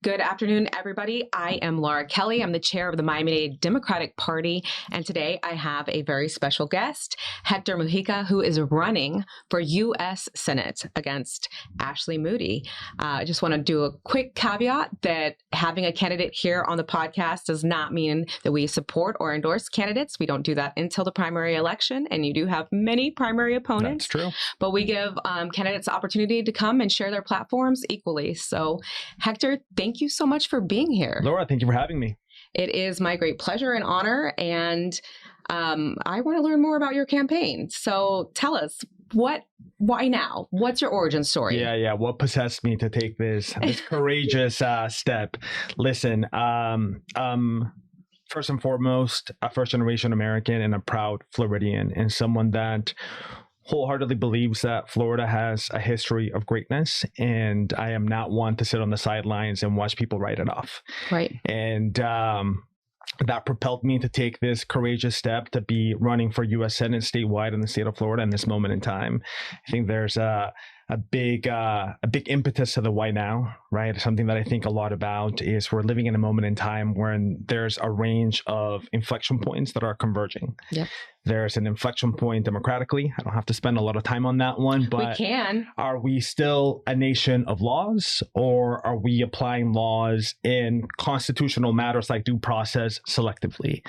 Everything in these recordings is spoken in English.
Good afternoon, everybody. I am Laura Kelley. I'm the chair of the Miami-Dade Democratic Party. And today I have a very special guest, Hector Mujica, who is running for U.S. Senate against Ashley Moody. I just want to do a quick caveat that having a candidate here on the podcast does not mean that we support or endorse candidates. We don't do that until the primary election. And you do have many primary opponents. That's true. But we give candidates the opportunity to come and share their platforms equally. So, Hector, thank you so much for being here. Laura, thank you for having me. It is my great pleasure and honor. And I want to learn more about your campaign. So tell us, why now? What's your origin story? Yeah. What possessed me to take this courageous step? Listen, first and foremost, a first-generation American and a proud Floridian, and someone that wholeheartedly believes that Florida has a history of greatness, and I am not one to sit on the sidelines and watch people write it off. Right. And that propelled me to take this courageous step to be running for U.S. Senate statewide in the state of Florida in this moment in time. I think there's a big impetus to the why now, right? Something that I think a lot about is we're living in a moment in time when there's a range of inflection points that are converging. Yep. There's an inflection point democratically. I don't have to spend a lot of time on that one, but we can. Are we still a nation of laws, or are we applying laws in constitutional matters like due process selectively?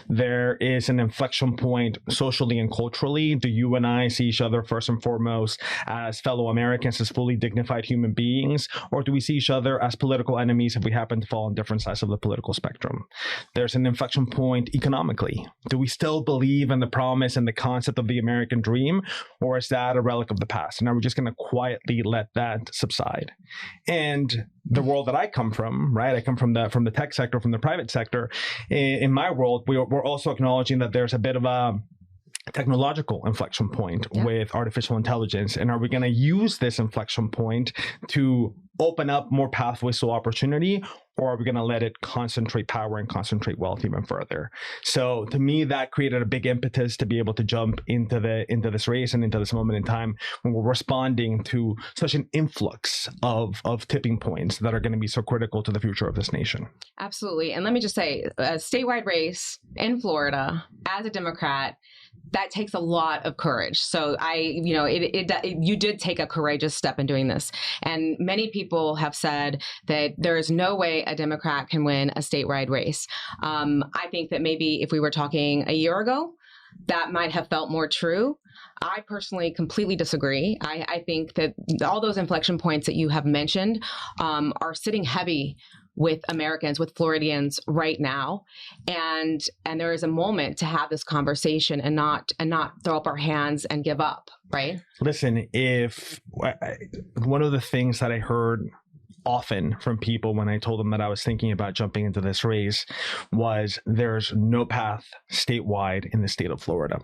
There is an inflection point socially and culturally. Do you and I see each other first and foremost as fellow Americans, as fully dignified human beings, or do we see each other as political enemies if we happen to fall on different sides of the political spectrum? There's an inflection point economically. Do we still believe in the promise and the concept of the American dream, or is that a relic of the past? And are we just going to quietly let that subside? And the world that I come from, right? I come from the tech sector, from the private sector. In my world, we're also acknowledging that there's a bit of a technological inflection point with artificial intelligence. And are we going to use this inflection point to open up more pathways to opportunity, or are we going to let it concentrate power and concentrate wealth even further? So to me, that created a big impetus to be able to jump into this race and into this moment in time when we're responding to such an influx of tipping points that are going to be so critical to the future of this nation. Absolutely. And let me just say, a statewide race in Florida as a Democrat, that takes a lot of courage. So you did take a courageous step in doing this. And many people have said that there is no way a Democrat can win a statewide race. I think that maybe if we were talking a year ago, that might have felt more true. I personally completely disagree. I think that all those inflection points that you have mentioned are sitting heavy with Americans, with Floridians right now. And there is a moment to have this conversation and not throw up our hands and give up, right? Listen, if one of the things that I heard often from people when I told them that I was thinking about jumping into this race was there's no path statewide in the state of Florida.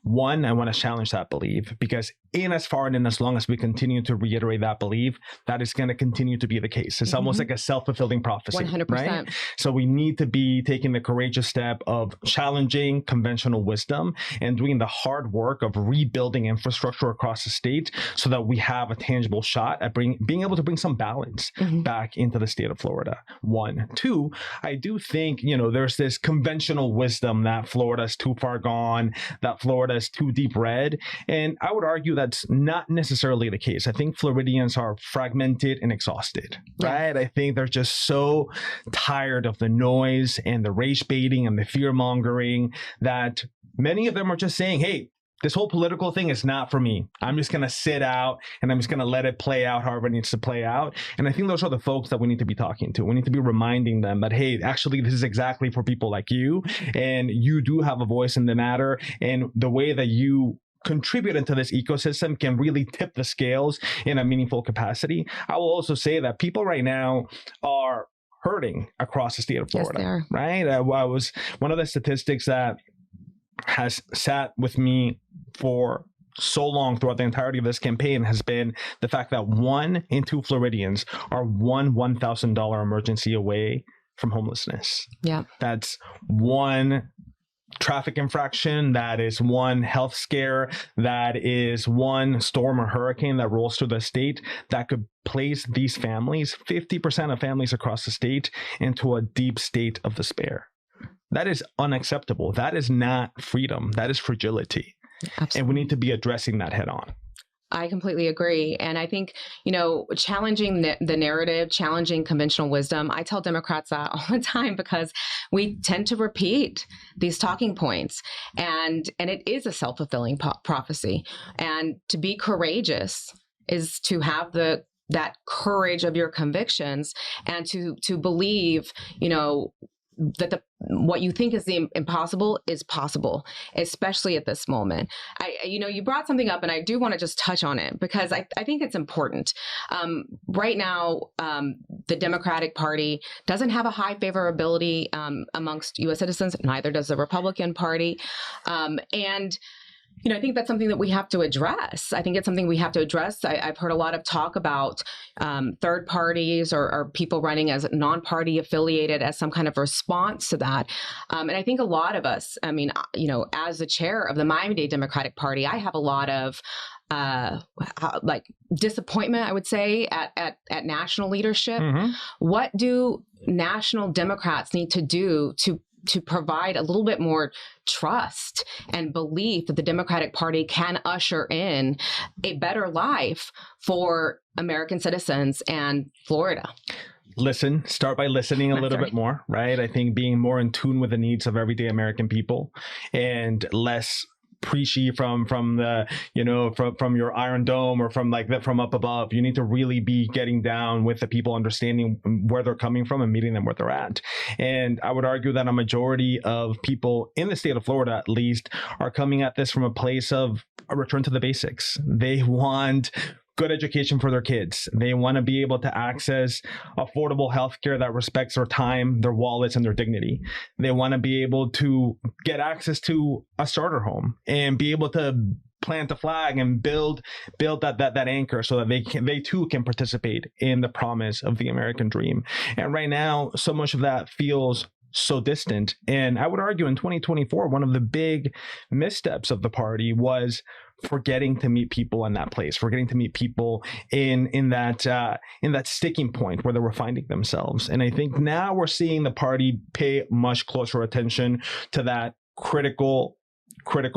One, I want to challenge that belief, because in as far and in as long as we continue to reiterate that belief, that is going to continue to be the case. It's almost like a self-fulfilling prophecy, 100%. Right? So we need to be taking the courageous step of challenging conventional wisdom and doing the hard work of rebuilding infrastructure across the state so that we have a tangible shot at being able to bring some balance back into the state of Florida. One. Two, I do think, there's this conventional wisdom that Florida's too far gone, that Florida's too deep red. And I would argue that's not necessarily the case. I think Floridians are fragmented and exhausted, right? I think they're just so tired of the noise and the race baiting and the fear mongering that many of them are just saying, hey, this whole political thing is not for me. I'm just going to sit out and I'm just going to let it play out however it needs to play out. And I think those are the folks that we need to be talking to. We need to be reminding them that, hey, actually, this is exactly for people like you. And you do have a voice in the matter. And the way that you contribute into this ecosystem can really tip the scales in a meaningful capacity. I will also say that people right now are hurting across the state of Florida, yes, they are. Right? I was one of the statistics that has sat with me for so long throughout the entirety of this campaign has been the fact that 1 in 2 Floridians are $1,000 emergency away from homelessness. Yeah. That's one traffic infraction, that is one health scare, that is one storm or hurricane that rolls through the state that could place these families, 50% of families across the state, into a deep state of despair. That is unacceptable. That is not freedom. That is fragility. Absolutely. And we need to be addressing that head on. I completely agree. And I think, challenging the narrative, challenging conventional wisdom, I tell Democrats that all the time because we tend to repeat these talking points. And it is a self-fulfilling prophecy. And to be courageous is to have that courage of your convictions and to believe, that what you think is the impossible is possible, especially at this moment. You brought something up, and I do want to just touch on it because I think it's important. Right now, the Democratic Party doesn't have a high favorability amongst U.S. citizens. Neither does the Republican Party, and I think that's something that we have to address. I think it's something we have to address. I've heard a lot of talk about third parties or people running as non-party affiliated as some kind of response to that. And I think a lot of us, as the chair of the Miami-Dade Democratic Party, I have a lot of disappointment, I would say, at national leadership. Mm-hmm. What do national Democrats need to do to provide a little bit more trust and belief that the Democratic Party can usher in a better life for American citizens and Florida? Start by listening a little bit more, right? I think being more in tune with the needs of everyday American people and less preachy from the from your Iron Dome or from up above. You need to really be getting down with the people, understanding where they're coming from and meeting them where they're at. And I would argue that a majority of people in the state of Florida, at least, are coming at this from a place of a return to the basics. They want good education for their kids. They want to be able to access affordable healthcare that respects their time, their wallets, and their dignity. They want to be able to get access to a starter home and be able to plant a flag and build that anchor so that they too can participate in the promise of the American dream. And right now, so much of that feels so distant. And I would argue in 2024, one of the big missteps of the party was forgetting to meet people in that place, forgetting to meet people in that sticking point where they were finding themselves. And I think now we're seeing the party pay much closer attention to that critical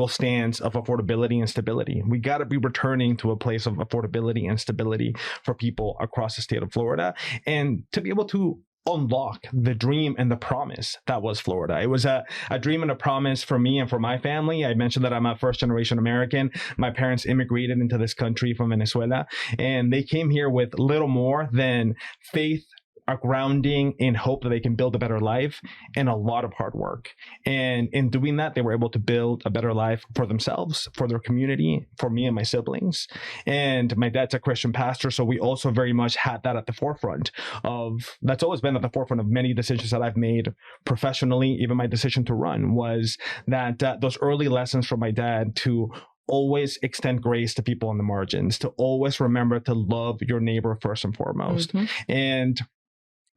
stance of affordability and stability. We got to be returning to a place of affordability and stability for people across the state of Florida, and to be able to unlock the dream and the promise that was Florida. It was a dream and a promise for me and for my family. I mentioned that I'm a first-generation American. My parents immigrated into this country from Venezuela, and they came here with little more than faith, a grounding in hope that they can build a better life, and a lot of hard work. And in doing that, they were able to build a better life for themselves, for their community, for me and my siblings. And my dad's a Christian pastor, so we also very much had that at the forefront of, that's always been at the forefront of many decisions that I've made professionally. Even my decision to run was that those early lessons from my dad to always extend grace to people on the margins, to always remember to love your neighbor first and foremost. Mm-hmm. And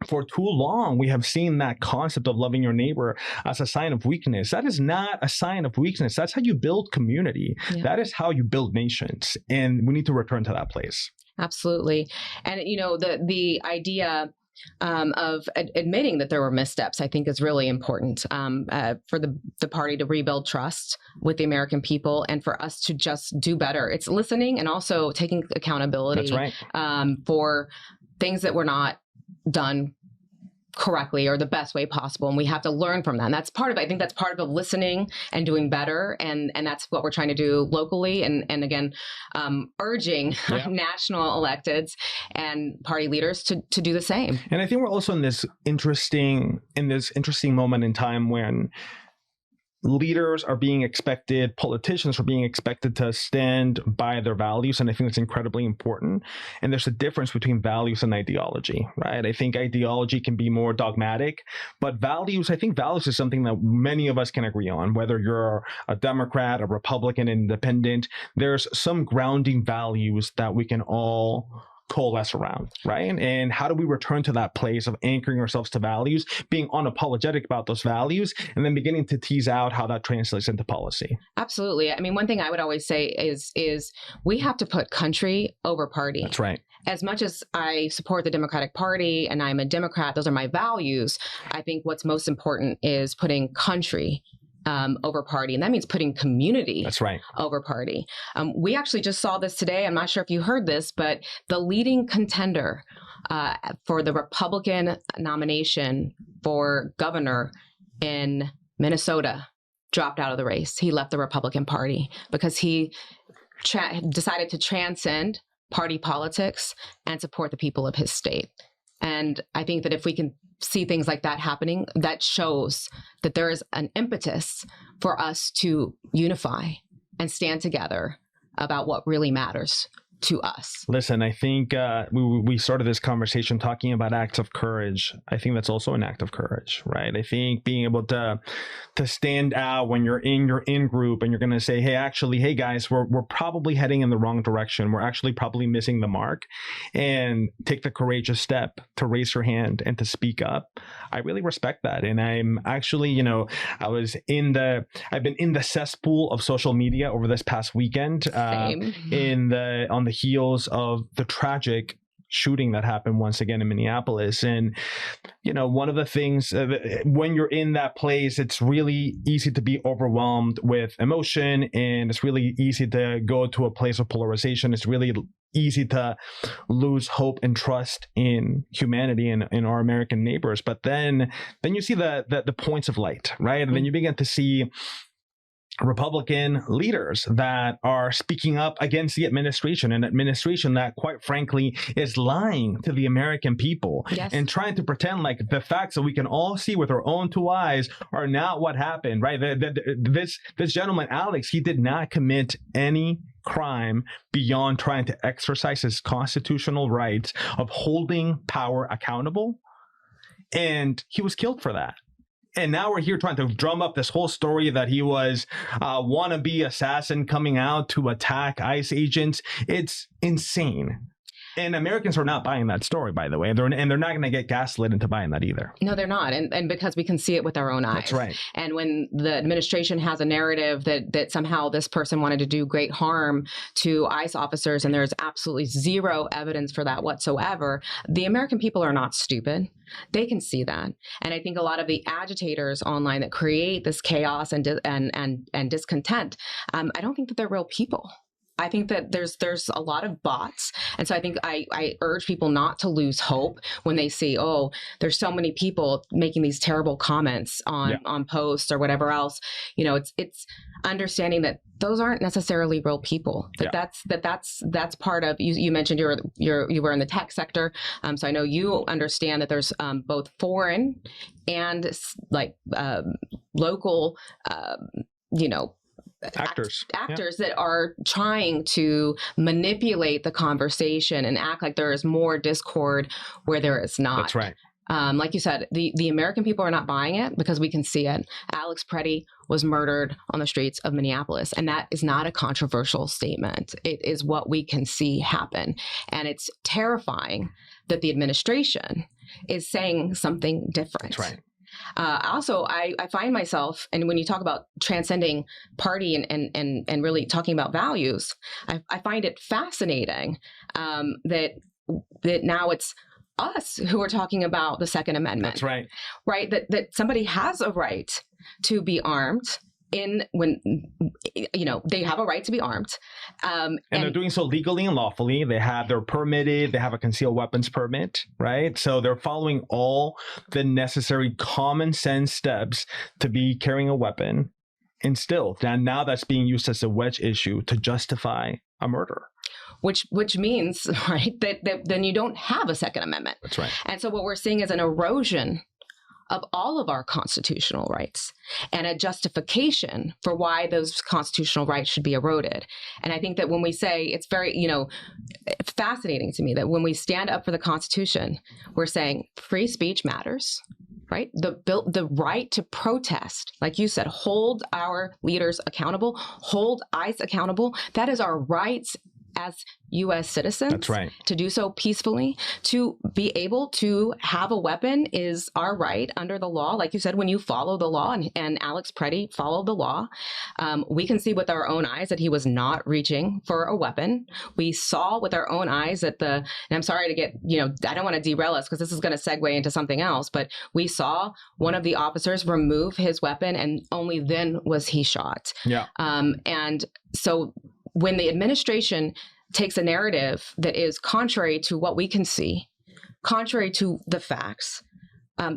for too long, we have seen that concept of loving your neighbor as a sign of weakness. That is not a sign of weakness. That's how you build community. Yeah. That is how you build nations. And we need to return to that place. Absolutely. And, the idea of admitting that there were missteps, I think, is really important for the party to rebuild trust with the American people and for us to just do better. It's listening and also taking accountability. That's right. For things that were not done correctly or the best way possible. And we have to learn from that. And that's part of, I think that's part of listening and doing better. And that's what we're trying to do locally. And again, urging national electeds and party leaders to do the same. And I think we're also in this interesting moment in time when leaders are being expected, politicians are being expected to stand by their values. And I think that's incredibly important. And there's a difference between values and ideology, right? I think ideology can be more dogmatic, but I think values is something that many of us can agree on, whether you're a Democrat, a Republican, an independent. There's some grounding values that we can all coalesce around, right? And how do we return to that place of anchoring ourselves to values, being unapologetic about those values, and then beginning to tease out how that translates into policy? Absolutely. I mean, one thing I would always say is we have to put country over party. That's right. As much as I support the Democratic Party and I'm a Democrat, those are my values. I think what's most important is putting country over party. And that means putting community That's right. over party. We actually just saw this today. I'm not sure if you heard this, but the leading contender for the Republican nomination for governor in Minnesota dropped out of the race. He left the Republican Party because he decided to transcend party politics and support the people of his state. And I think that if we can see things like that happening, that shows that there is an impetus for us to unify and stand together about what really matters to us. Listen, I think we started this conversation talking about acts of courage. I think that's also an act of courage, right? I think being able to stand out when you're in your in-group and you're going to say, hey guys, we're probably heading in the wrong direction. We're actually probably missing the mark, and take the courageous step to raise your hand and to speak up. I really respect that. And I'm actually, I've been in the cesspool of social media over this past weekend. Same. On the heels of the tragic shooting that happened once again in Minneapolis. And, one of the things when you're in that place, it's really easy to be overwhelmed with emotion, and it's really easy to go to a place of polarization. It's really easy to lose hope and trust in humanity and in our American neighbors. But then you see the points of light, right? And then you begin to see Republican leaders that are speaking up against the administration, an administration that, quite frankly, is lying to the American people. Yes. And trying to pretend like the facts that we can all see with our own two eyes are not what happened, right? This gentleman, Alex, he did not commit any crime beyond trying to exercise his constitutional rights of holding power accountable. And he was killed for that. And now we're here trying to drum up this whole story that he was a wannabe assassin coming out to attack ICE agents. It's insane. And Americans are not buying that story, by the way. They're not going to get gaslit into buying that either. No, they're not. And because we can see it with our own eyes. That's right. And when the administration has a narrative that somehow this person wanted to do great harm to ICE officers, and there's absolutely zero evidence for that whatsoever, the American people are not stupid. They can see that. And I think a lot of the agitators online that create this chaos and discontent, I don't think that they're real people. I think that there's a lot of bots. And so I think I urge people not to lose hope when they see, oh, there's so many people making these terrible comments on posts or whatever else. It's understanding that those aren't necessarily real people. That's part of, you mentioned you were in the tech sector. So I know you understand that there's both foreign and local, actors that are trying to manipulate the conversation and act like there is more discord where there is not. That's right. Like you said, the American people are not buying it because we can see it. Alex Preddy was murdered on the streets of Minneapolis, and that is not a controversial statement. It is what we can see happen. And it's terrifying that the administration is saying something different. That's right. Also, I find myself, and when you talk about transcending party and really talking about values, I find it fascinating that now it's us who are talking about the Second Amendment. That's right. Right? That somebody has a right to be armed. They have a right to be armed. And they're doing so legally and lawfully. They're permitted. They have a concealed weapons permit, right? So they're following all the necessary common sense steps to be carrying a weapon. And still, now that's being used as a wedge issue to justify a murder. Which means, right, that then you don't have a Second Amendment. That's right. And so what we're seeing is an erosion of all of our constitutional rights and a justification for why those constitutional rights should be eroded. And I think that when we say, it's very, it's fascinating to me that when we stand up for the Constitution, we're saying free speech matters, right? The right to protest, like you said, hold our leaders accountable, hold ICE accountable. That is our rights as U.S. citizens. That's right. To do so peacefully, to be able to have a weapon is our right under the law. Like you said, when you follow the law, and Alex Preddy followed the law, we can see with our own eyes that he was not reaching for a weapon. We saw with our own eyes that and I'm sorry to get, I don't want to derail us because this is going to segue into something else, but we saw one of the officers remove his weapon and only then was he shot. Yeah. And so when the administration takes a narrative that is contrary to what we can see, contrary to the facts,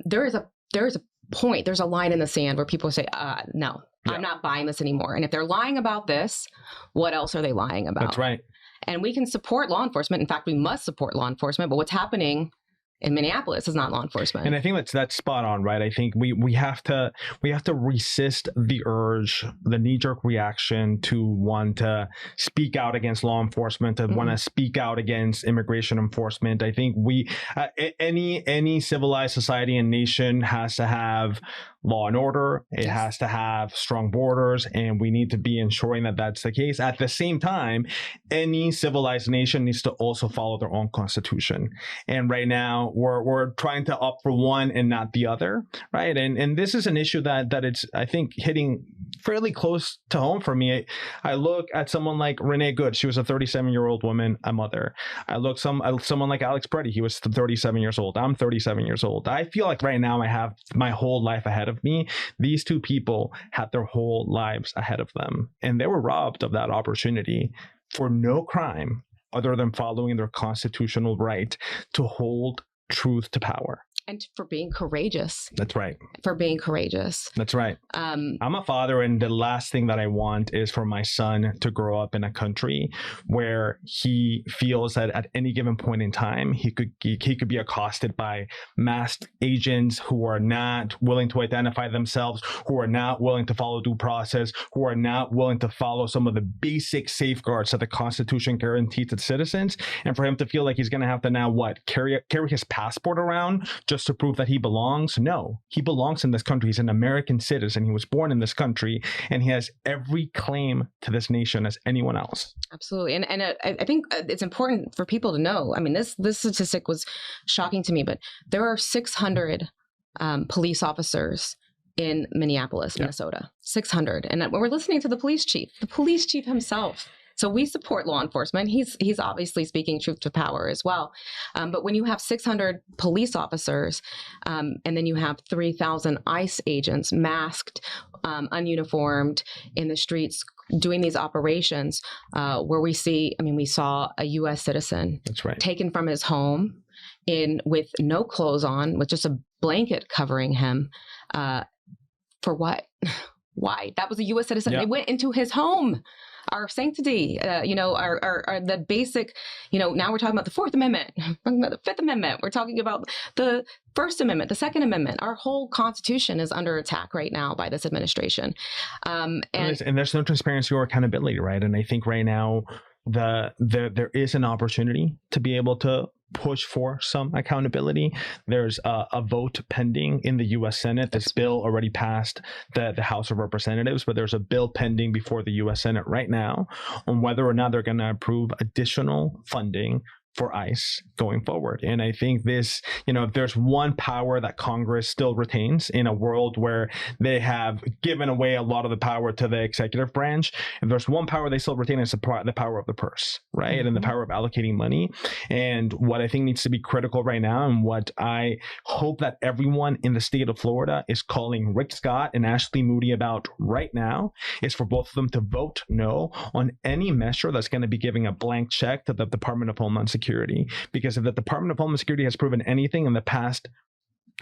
there is a point, there's a line in the sand where people say, no, I'm not buying this anymore. And if they're lying about this, what else are they lying about? That's right. And we can support law enforcement. In fact, we must support law enforcement. But what's happening in Minneapolis is not law enforcement. And I think that's spot on, right? I think we have to resist the urge, the knee-jerk reaction to want to speak out against law enforcement, to want to speak out against immigration enforcement. I think any civilized society and nation has to have law and order. It has to have strong borders, and we need to be ensuring that that's the case. At the same time, any civilized nation needs to also follow their own constitution. And right now, we're trying to opt for one and not the other, right? And this is an issue that it's, I think, hitting fairly close to home for me. I look at someone like Renee Good. She was a 37-year-old woman, a mother. I look at someone like Alex Preddy. He was 37 years old. I'm 37 years old. I feel like right now I have my whole life ahead of me. These two people had their whole lives ahead of them, and they were robbed of that opportunity for no crime other than following their constitutional right to hold truth to power. And for being courageous. That's right. For being courageous. That's right. I'm a father, and the last thing that I want is for my son to grow up in a country where he feels that at any given point in time, he could be accosted by masked agents who are not willing to identify themselves, who are not willing to follow due process, who are not willing to follow some of the basic safeguards that the Constitution guarantees its citizens, and for him to feel like he's going to have to now carry his passport around just to prove that he belongs. No, he belongs in this country. He's an American citizen. He was born in this country, and he has every claim to this nation as anyone else. Absolutely. And I think it's important for people to know. I mean, this statistic was shocking to me, but there are 600 police officers in Minneapolis, Minnesota. 600. And when we're listening to the police chief himself. So we support law enforcement. He's obviously speaking truth to power as well. But when you have 600 police officers, and then you have 3,000 ICE agents masked, ununiformed in the streets doing these operations, where we saw a U.S. citizen taken from his home with no clothes on, with just a blanket covering him. For what? Why? That was a U.S. citizen. They went into his home. Our sanctity, our the basic, now we're talking about the Fourth Amendment, we're talking about the Fifth Amendment, we're talking about the First Amendment, the Second Amendment. Our whole Constitution is under attack right now by this administration. And there's no transparency or accountability, right? And I think right now there is an opportunity to be able to push for some accountability. There's a vote pending in the U.S. Senate. This bill already passed the House of Representatives, but there's a bill pending before the U.S. Senate right now on whether or not they're going to approve additional funding for ICE going forward. And I think this, if there's one power that Congress still retains in a world where they have given away a lot of the power to the executive branch, if there's one power they still retain, it's the power of the purse, right? And the power of allocating money. And what I think needs to be critical right now, and what I hope that everyone in the state of Florida is calling Rick Scott and Ashley Moody about right now, is for both of them to vote no on any measure that's going to be giving a blank check to the Department of Homeland Security. Because if the Department of Homeland Security has proven anything in the past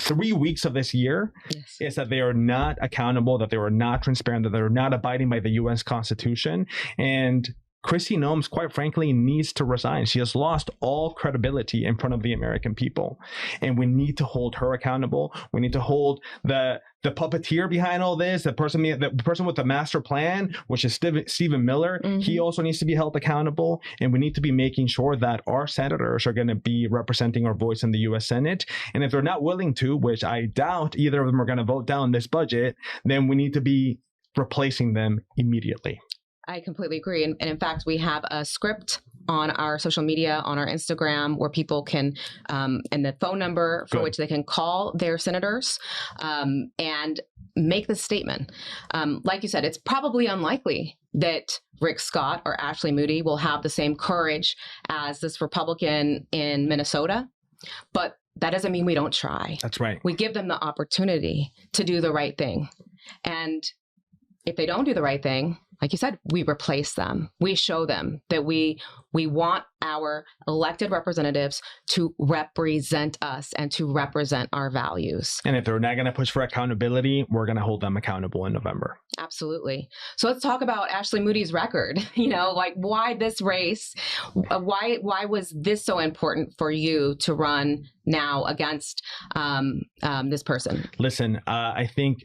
3 weeks of this year, is that they are not accountable, that they are not transparent, that they're not abiding by the U.S. Constitution. And Kristi Noem, quite frankly, needs to resign. She has lost all credibility in front of the American people. And we need to hold her accountable. We need to hold the puppeteer behind all this, the person with the master plan, which is Stephen Miller. He also needs to be held accountable. And we need to be making sure that our senators are going to be representing our voice in the U.S. Senate. And if they're not willing to, which I doubt either of them are going to vote down this budget, then we need to be replacing them immediately. I completely agree. And in fact, we have a script on our social media, on our Instagram, where people can, and the phone number for which they can call their senators and make the statement. Like you said, it's probably unlikely that Rick Scott or Ashley Moody will have the same courage as this Republican in Minnesota, but that doesn't mean we don't try. That's right. We give them the opportunity to do the right thing. And if they don't do the right thing, like you said, we replace them. We show them that we want our elected representatives to represent us and to represent our values. And if they're not going to push for accountability, we're going to hold them accountable in November. Absolutely. So let's talk about Ashley Moody's record. Like why this race? Why was this so important for you to run now against this person? Listen, I think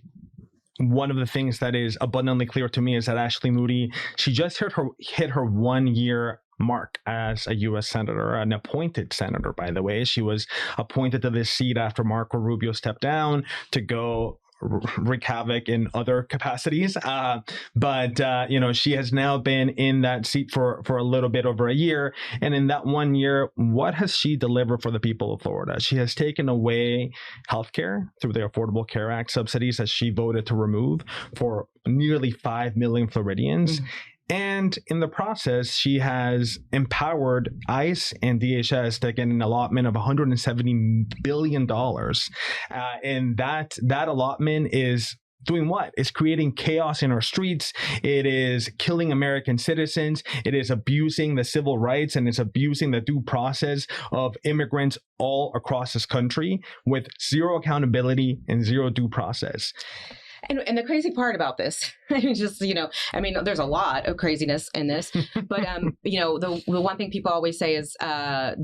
one of the things that is abundantly clear to me is that Ashley Moody, she just hit her 1 year mark as a U.S. senator, an appointed senator, by the way. She was appointed to this seat after Marco Rubio stepped down to go wreak havoc in other capacities. But she has now been in that seat for a little bit over a year. And in that 1 year, what has she delivered for the people of Florida? She has taken away healthcare through the Affordable Care Act subsidies that she voted to remove for nearly 5 million Floridians. Mm-hmm. And in the process, she has empowered ICE and DHS to get an allotment of $170 billion. And that allotment is doing what? It's creating chaos in our streets. It is killing American citizens. It is abusing the civil rights and it's abusing the due process of immigrants all across this country with zero accountability and zero due process. And the crazy part about this, there's a lot of craziness in this, but, the one thing people always say is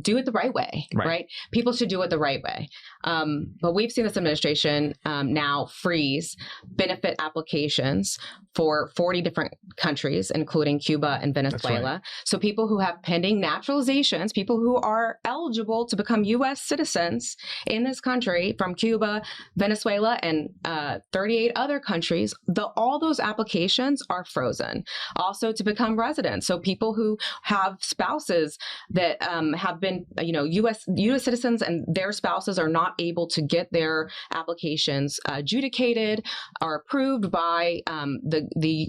do it the right way, right? People should do it the right way. But we've seen this administration now freeze benefit applications for 40 different countries, including Cuba and Venezuela. Right. So people who have pending naturalizations, people who are eligible to become U.S. citizens in this country from Cuba, Venezuela, and 38 other countries, all those applications are frozen. Also to become residents. So people who have spouses that have been, U.S. citizens and their spouses are not able to get their applications adjudicated or approved by the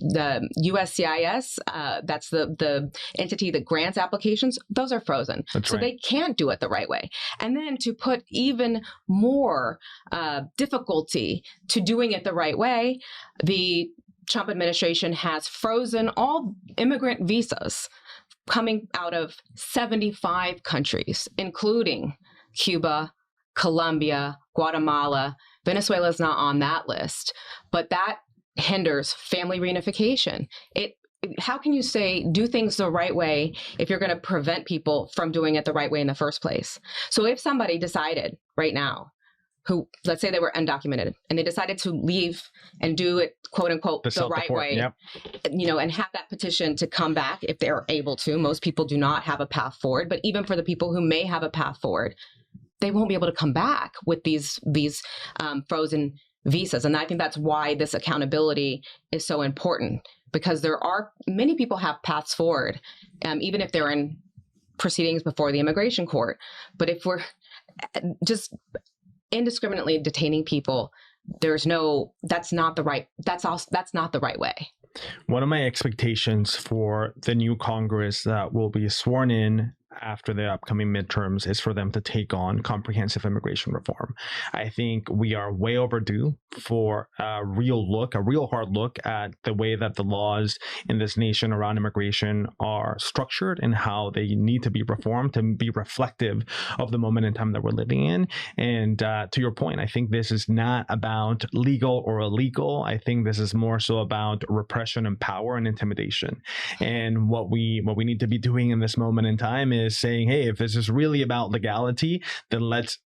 USCIS. That's the entity that grants applications. Those are frozen. So they can't do it the right way. And then to put even more difficulty to doing it the right way, the Trump administration has frozen all immigrant visas coming out of 75 countries, including Cuba, Colombia, Guatemala. Venezuela is not on that list, but that hinders family reunification. How can you say do things the right way if you're going to prevent people from doing it the right way in the first place? So if somebody decided right now, who, let's say they were undocumented and they decided to leave and do it, quote unquote, the right way, and have that petition to come back if they're able to. Most people do not have a path forward, but even for the people who may have a path forward, they won't be able to come back with these frozen visas. And I think that's why this accountability is so important, because there are many people have paths forward, even if they're in proceedings before the immigration court. But if we're just indiscriminately detaining people, that's not the right way. One of my expectations for the new Congress that will be sworn in after the upcoming midterms is for them to take on comprehensive immigration reform. I think we are way overdue for a real hard look at the way that the laws in this nation around immigration are structured and how they need to be reformed to be reflective of the moment in time that we're living in. And to your point, I think this is not about legal or illegal. I think this is more so about repression and power and intimidation. And what we need to be doing in this moment in time is saying, hey, if this is really about legality, then let's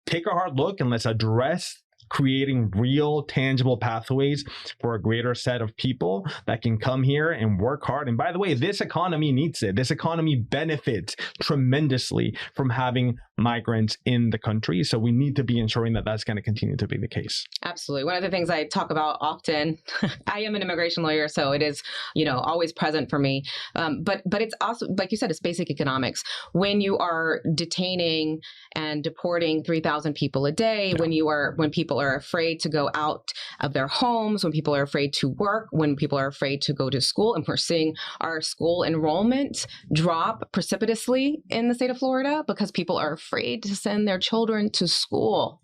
take a hard look and let's address creating real tangible pathways for a greater set of people that can come here and work hard. And by the way, this economy needs it. This economy benefits tremendously from having migrants in the country. So we need to be ensuring that that's going to continue to be the case. Absolutely. One of the things I talk about often, I am an immigration lawyer, so it is, always present for me. But it's also, like you said, it's basic economics. When you are detaining and deporting 3,000 people a day, when people are afraid to go out of their homes, when people are afraid to work, when people are afraid to go to school, and we're seeing our school enrollment drop precipitously in the state of Florida because people are afraid to send their children to school.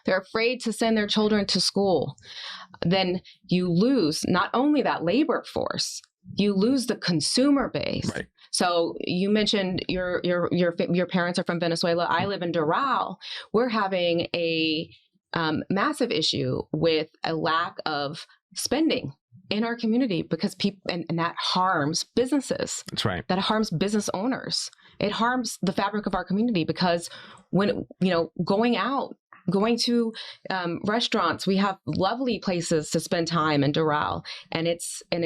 They're afraid to send their children to school. Then you lose not only that labor force, you lose the consumer base. Right. So you mentioned your parents are from Venezuela. I live in Doral. We're having a massive issue with a lack of spending in our community because people, and that harms businesses. That's right. That harms business owners. It harms the fabric of our community because when, going to restaurants, we have lovely places to spend time in Doral, and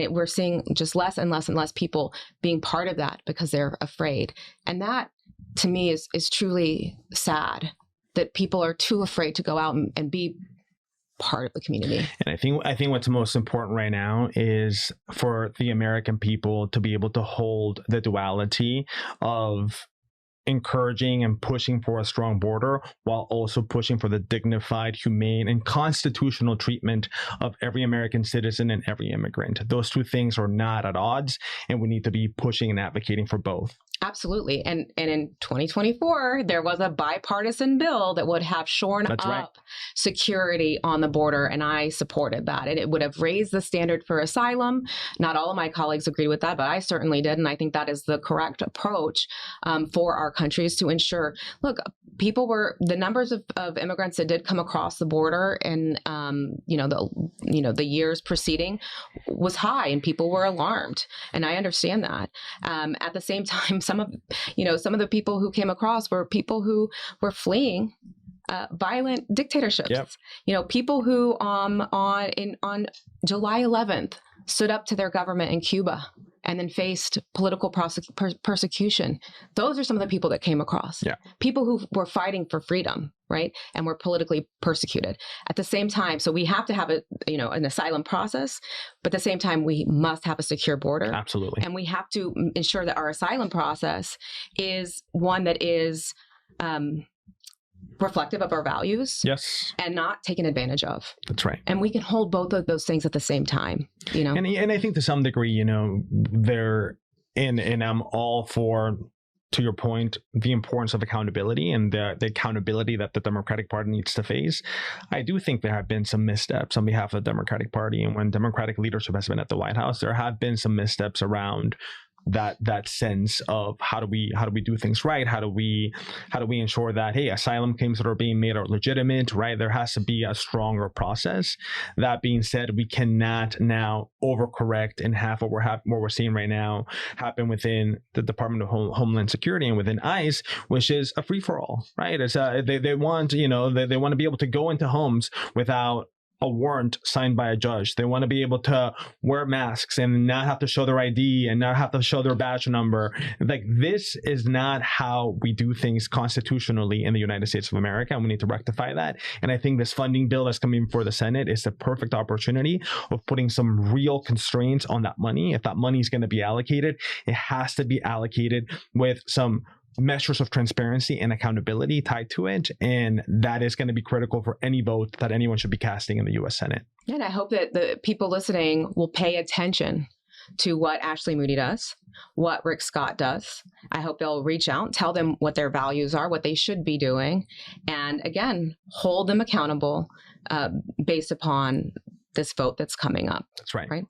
we're seeing just less and less and less people being part of that because they're afraid. And that, to me, is truly sad that people are too afraid to go out and be part of the community. And I think what's most important right now is for the American people to be able to hold the duality of encouraging and pushing for a strong border while also pushing for the dignified, humane, and constitutional treatment of every American citizen and every immigrant. Those two things are not at odds, and we need to be pushing and advocating for both. Absolutely. And in 2024, there was a bipartisan bill that would have shorn up security on the border, and I supported that. And it would have raised the standard for asylum. Not all of my colleagues agreed with that, but I certainly did. And I think that is the correct approach for our countries to ensure, look, the numbers of immigrants that did come across the border in the years preceding was high, and people were alarmed. And I understand that. At the same time, some of the people who came across were people who were fleeing violent dictatorships. Yep. People who on July 11th stood up to their government in Cuba and then faced political persecution. Those are some of the people that came across. Yeah. People who were fighting for freedom, right? And were politically persecuted. At the same time, so we have to have an asylum process, but at the same time, we must have a secure border. Absolutely. And we have to ensure that our asylum process is one that is reflective of our values. Yes. And not taken advantage of. That's right. And we can hold both of those things at the same time, And I think to some degree, and I'm all for, to your point, the importance of accountability and the accountability that the Democratic Party needs to face. I do think there have been some missteps on behalf of the Democratic Party. And when Democratic leadership has been at the White House, there have been some missteps around that sense of how do we do things right? How do we ensure that, hey, asylum claims that are being made are legitimate, right? There has to be a stronger process. That being said, we cannot now overcorrect and have what we're seeing right now happen within the Department of Homeland Security and within ICE, which is a free for all, right? It's they want to be able to go into homes without a warrant signed by a judge. They want to be able to wear masks and not have to show their ID and not have to show their badge number. Like, this is not how we do things constitutionally in the United States of America, and we need to rectify that. And I think this funding bill that's coming before the Senate is the perfect opportunity of putting some real constraints on that money. If that money is going to be allocated, it has to be allocated with some measures of transparency and accountability tied to it. And that is going to be critical for any vote that anyone should be casting in the U.S. Senate. And I hope that the people listening will pay attention to what Ashley Moody does, what Rick Scott does. I hope they'll reach out, tell them what their values are, what they should be doing, and again, hold them accountable based upon this vote that's coming up. That's right. Right.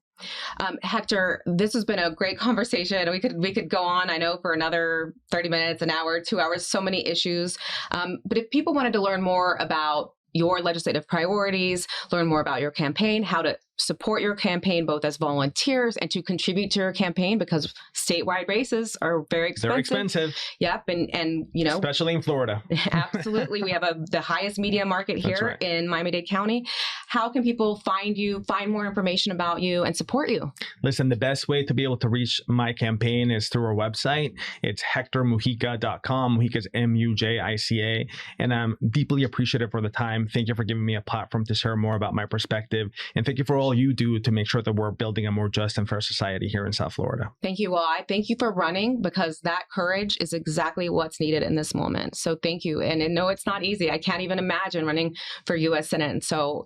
Hector, this has been a great conversation. We could go on, I know, for another 30 minutes, an hour, 2 hours, so many issues. But if people wanted to learn more about your legislative priorities, learn more about your campaign, how to support your campaign, both as volunteers and to contribute to your campaign, because statewide races are very expensive. They're expensive. Yep. And especially in Florida. Absolutely. We have the highest media market here in Miami-Dade County. how can people find you, find more information about you, and support you? Listen, the best way to be able to reach my campaign is through our website. It's hectormujica.com. Mujica's Mujica. And I'm deeply appreciative for the time. Thank you for giving me a platform to share more about my perspective. And thank you for all you do to make sure that we're building a more just and fair society here in South Florida. Thank you. Well, I thank you for running, because that courage is exactly what's needed in this moment. So thank you. And no, it's not easy. I can't even imagine running for U.S. Senate. So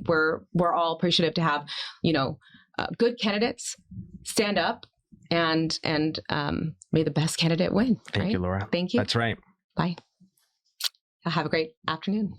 we're all appreciative to have, good candidates stand up, and may the best candidate win. Thank you, Laura. Thank you. That's right. Bye. Have a great afternoon.